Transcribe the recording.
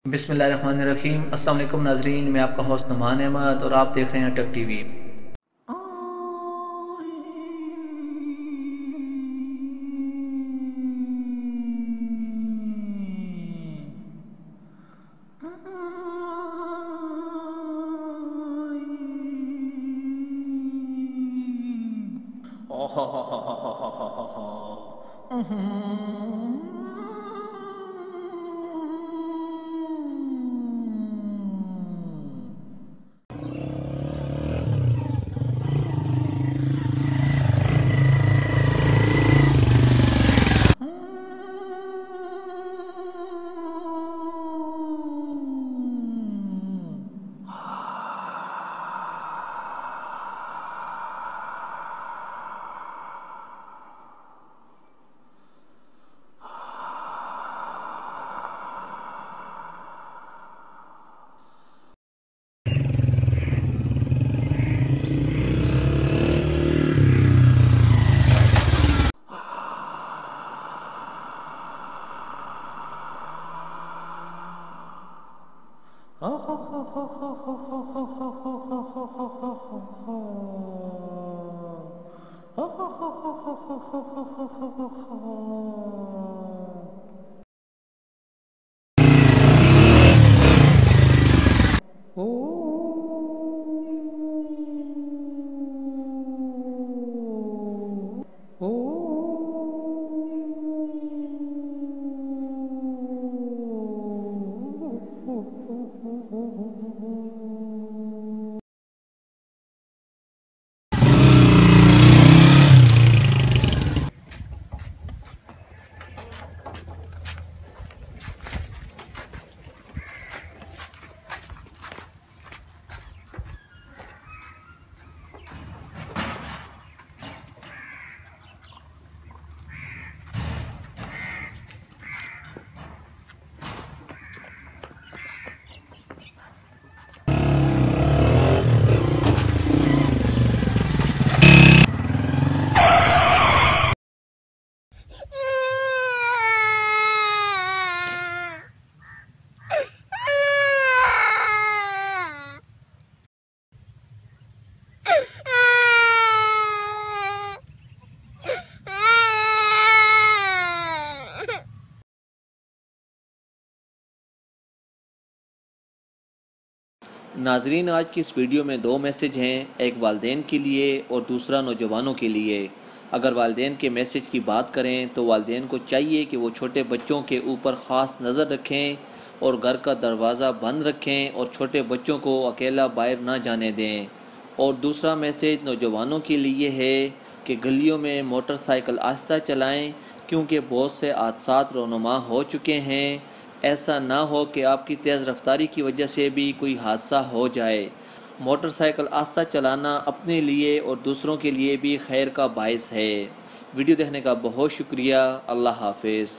बिस्मिल्लाहिर्रहमानिर्रहीम। अस्सलाम वालेकुम नाजरीन, मैं आपका होस्ट नुमान अहमद और आप देख रहे हैं टेक टीवी। नाजरीन, आज की इस वीडियो में दो मैसेज हैं, एक वालिदैन के लिए और दूसरा नौजवानों के लिए। अगर वालिदैन के मैसेज की बात करें तो वालिदैन को चाहिए कि वो छोटे बच्चों के ऊपर ख़ास नज़र रखें और घर का दरवाज़ा बंद रखें और छोटे बच्चों को अकेला बाहर ना जाने दें। और दूसरा मैसेज नौजवानों के लिए है कि गलियों में मोटरसाइकिल आहिस्ता चलाएं, क्योंकि बहुत से हादसात रोनुमा हो चुके हैं। ऐसा ना हो कि आपकी तेज़ रफ्तारी की वजह से भी कोई हादसा हो जाए। मोटरसाइकिल आहिस्ता चलाना अपने लिए और दूसरों के लिए भी खैर का बायस है। वीडियो देखने का बहुत शुक्रिया। अल्लाह हाफिज़।